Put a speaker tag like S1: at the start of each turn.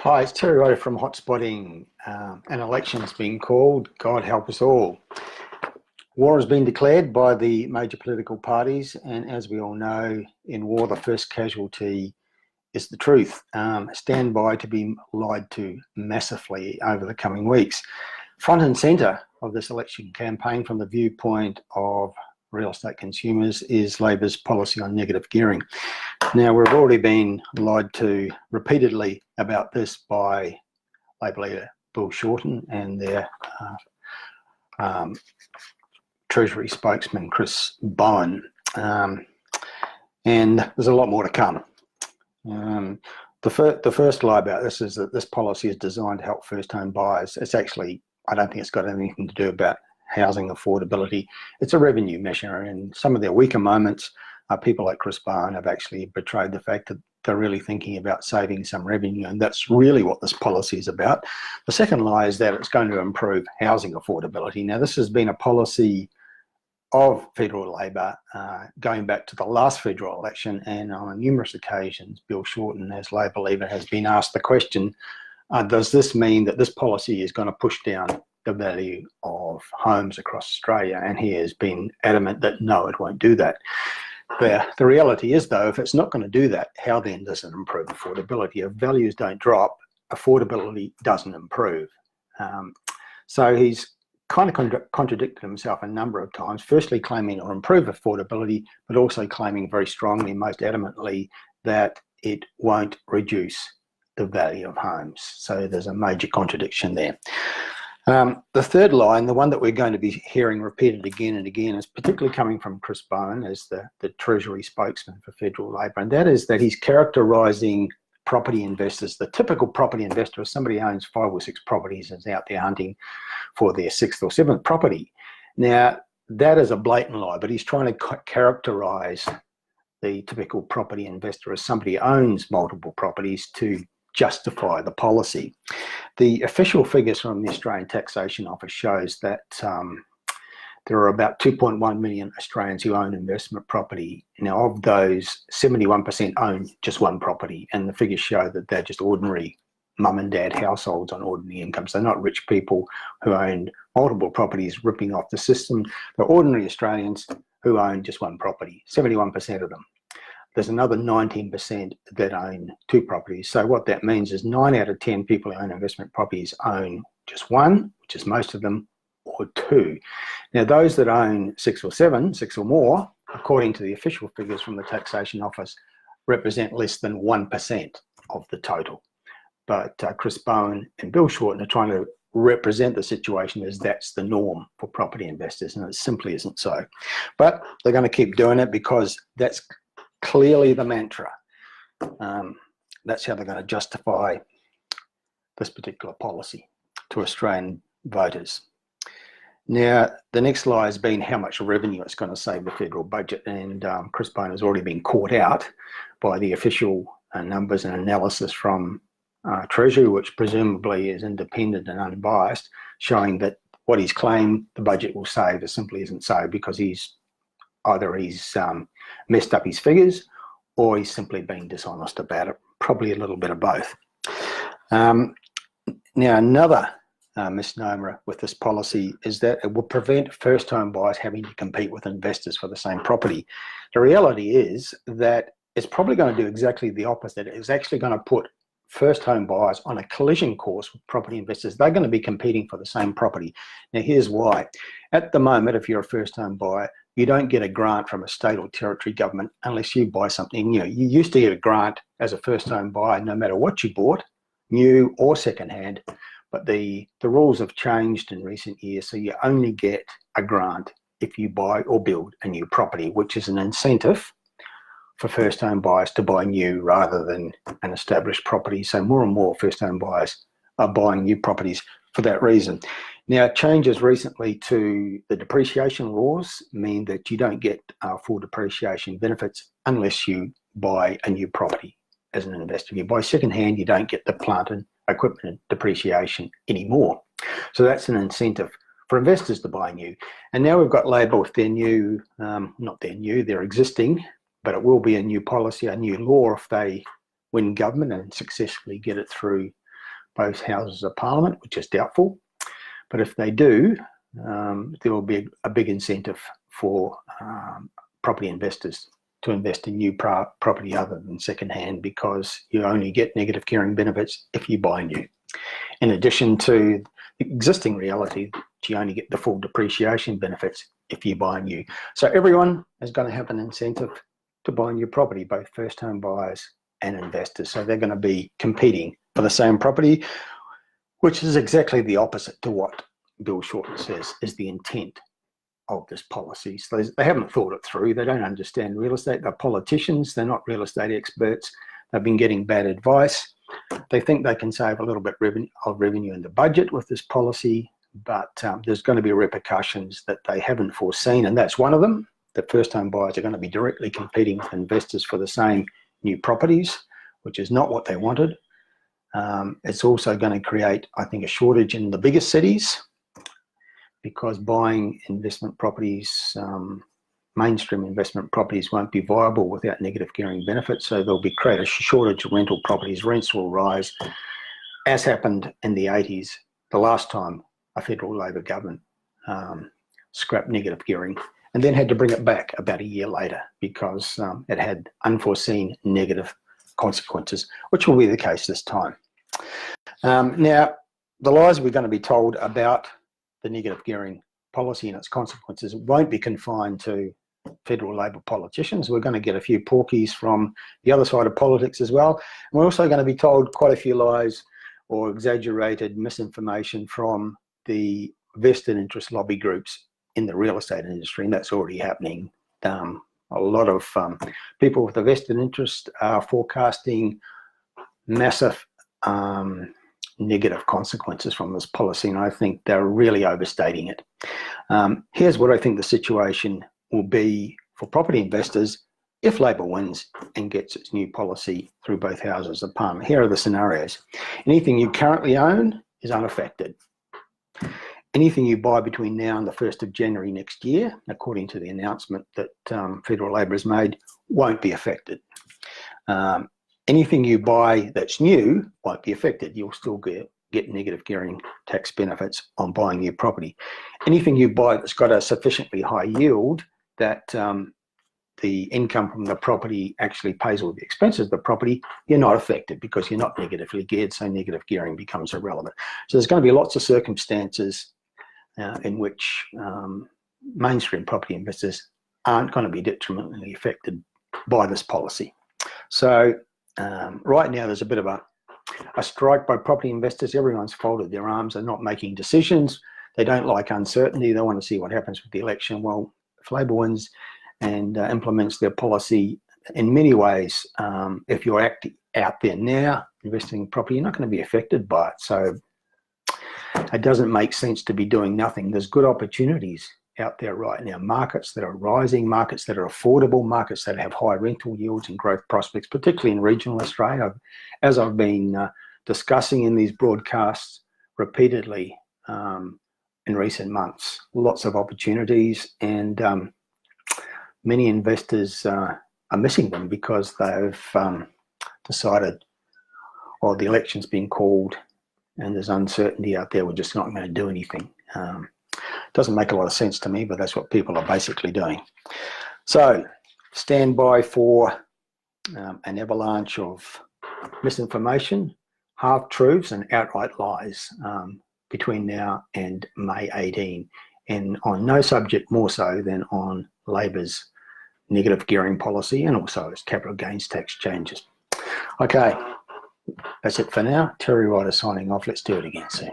S1: Hi, it's Terry Ryder from Hotspotting. An election's been called. God help us all. War has been declared by the major political parties, and as we all know, in war, the first casualty is the truth. Stand by to be lied to massively over the coming weeks. Front and centre of this election campaign, from the viewpoint of real estate consumers, is Labor's policy on negative gearing. Now, we've already been lied to repeatedly about this by Labor leader Bill Shorten and their Treasury spokesman Chris Bowen, and there's a lot more to come. The first lie about this is that this policy is designed to help first-home buyers. It's actually, I don't think it's got anything to do about housing affordability. It's a revenue measure, and some of their weaker moments, people like Chris Bowen have actually betrayed the fact that they're really thinking about saving some revenue, and that's really what this policy is about. The second lie is that it's going to improve housing affordability. Now, this has been a policy of federal Labor going back to the last federal election, and on numerous occasions, Bill Shorten, as Labor leader, has been asked the question, does this mean that this policy is going to push down the value of homes across Australia? And he has been adamant that no, it won't do that. The reality is, though, if it's not going to do that, how then does it improve affordability? If values don't drop, affordability doesn't improve. So he's kind of contradicted himself a number of times, firstly claiming it'll improve affordability, but also claiming very strongly, most adamantly, that it won't reduce the value of homes. So there's a major contradiction there. The third line, the one that we're going to be hearing repeated again and again, is particularly coming from Chris Bowen as the Treasury spokesman for federal Labor, and that is that he's characterising property investors, the typical property investor, as somebody who owns 5 or 6 properties and is out there hunting for their 6th or 7th property. Now, that is a blatant lie, but he's trying to characterise the typical property investor as somebody who owns multiple properties to justify the policy. The official figures from the Australian Taxation Office shows that there are about 2.1 million Australians who own investment property. Now, of those, 71% own just one property, and the figures show that they're just ordinary mum and dad households on ordinary incomes. They're not rich people who own multiple properties ripping off the system. They're ordinary Australians who own just one property, 71% of them. There's another 19% that own 2 properties. So what that means is 9 out of 10 people who own investment properties own just one, which is most of them, or 2. Now, those that own 6 or 7, 6 or more, according to the official figures from the Taxation Office, represent less than 1% of the total. But Chris Bowen and Bill Shorten are trying to represent the situation as that's the norm for property investors, and it simply isn't so. But they're going to keep doing it because that's clearly the mantra. That's how they're going to justify this particular policy to Australian voters. Now, the next lie has been how much revenue it's going to save the federal budget, and Chris Bowen has already been caught out by the official numbers and analysis from Treasury, which presumably is independent and unbiased, showing that what he's claimed the budget will save simply isn't so, because he's messed up his figures, or he's simply being dishonest about it, probably a little bit of both. Now, another misnomer with this policy is that it will prevent first-home buyers having to compete with investors for the same property. The reality is that it's probably going to do exactly the opposite. It's actually going to put first-home buyers on a collision course with property investors. They're going to be competing for the same property. Now, here's why. At the moment, if you're a first-home buyer, you don't get a grant from a state or territory government unless you buy something new. You used to get a grant as a first-home buyer no matter what you bought, new or second-hand, but the rules have changed in recent years, so you only get a grant if you buy or build a new property, which is an incentive for first-home buyers to buy new rather than an established property. So more and more first-home buyers are buying new properties for that reason. Now, changes recently to the depreciation laws mean that you don't get full depreciation benefits unless you buy a new property as an investor. If you buy second-hand, you don't get the plant and equipment depreciation anymore. So that's an incentive for investors to buy new. And now we've got Labor with their new, they're existing, but it will be a new policy, a new law if they win government and successfully get it through both houses of parliament, which is doubtful. But if they do, there will be a big incentive for property investors to invest in new property other than second-hand, because you only get negative gearing benefits if you buy new. In addition to the existing reality, you only get the full depreciation benefits if you buy new. So everyone is going to have an incentive to buy new property, both first-home buyers and investors. So they're going to be competing for the same property, which is exactly the opposite to what Bill Shorten says is the intent of this policy. So they haven't thought it through. They don't understand real estate. They're politicians. They're not real estate experts. They've been getting bad advice. They think they can save a little bit of revenue in the budget with this policy, but there's going to be repercussions that they haven't foreseen, and that's one of them. The first-home buyers are going to be directly competing with investors for the same new properties, which is not what they wanted. It's also going to create, I think, a shortage in the biggest cities, because buying investment properties, mainstream investment properties, won't be viable without negative gearing benefits. So there'll be create a shortage of rental properties. Rents will rise, as happened in the 80s, the last time a federal Labor government scrapped negative gearing, and then had to bring it back about a year later because it had unforeseen negative consequences, which will be the case this time. Now, the lies we're going to be told about the negative gearing policy and its consequences won't be confined to federal Labor politicians. We're going to get a few porkies from the other side of politics as well. And we're also going to be told quite a few lies or exaggerated misinformation from the vested interest lobby groups in the real estate industry, and that's already happening. A lot of people with a vested interest are forecasting massive negative consequences from this policy, and I think they're really overstating it. Here's what I think the situation will be for property investors if Labor wins and gets its new policy through both houses of parliament. Here are the scenarios. Anything you currently own is unaffected. Anything you buy between now and the 1st of January next year, according to the announcement that federal Labor has made, won't be affected. Anything you buy that's new won't be affected. You'll still get negative gearing tax benefits on buying new property. Anything you buy that's got a sufficiently high yield that the income from the property actually pays all the expenses of the property, you're not affected because you're not negatively geared, so negative gearing becomes irrelevant. So there's going to be lots of circumstances in which mainstream property investors aren't going to be detrimentally affected by this policy. So right now there's a bit of a strike by property investors. Everyone's folded their arms. They're not making decisions. They don't like uncertainty. They want to see what happens with the election. Well, if Labor wins and implements their policy, in many ways, if you're out there now investing in property, you're not going to be affected by it. So it doesn't make sense to be doing nothing. There's good opportunities out there right now. Markets that are rising, markets that are affordable, markets that have high rental yields and growth prospects, particularly in regional Australia. As I've been discussing in these broadcasts repeatedly in recent months, lots of opportunities, and many investors are missing them because they've decided, well, the election's been called and there's uncertainty out there, we're just not going to do anything. Doesn't make a lot of sense to me, but that's what people are basically doing. So stand by for an avalanche of misinformation, half-truths and outright lies between now and May 18, and on no subject more so than on Labor's negative gearing policy and also its capital gains tax changes. Okay, that's it for now. Terry Ryder signing off. Let's do it again soon.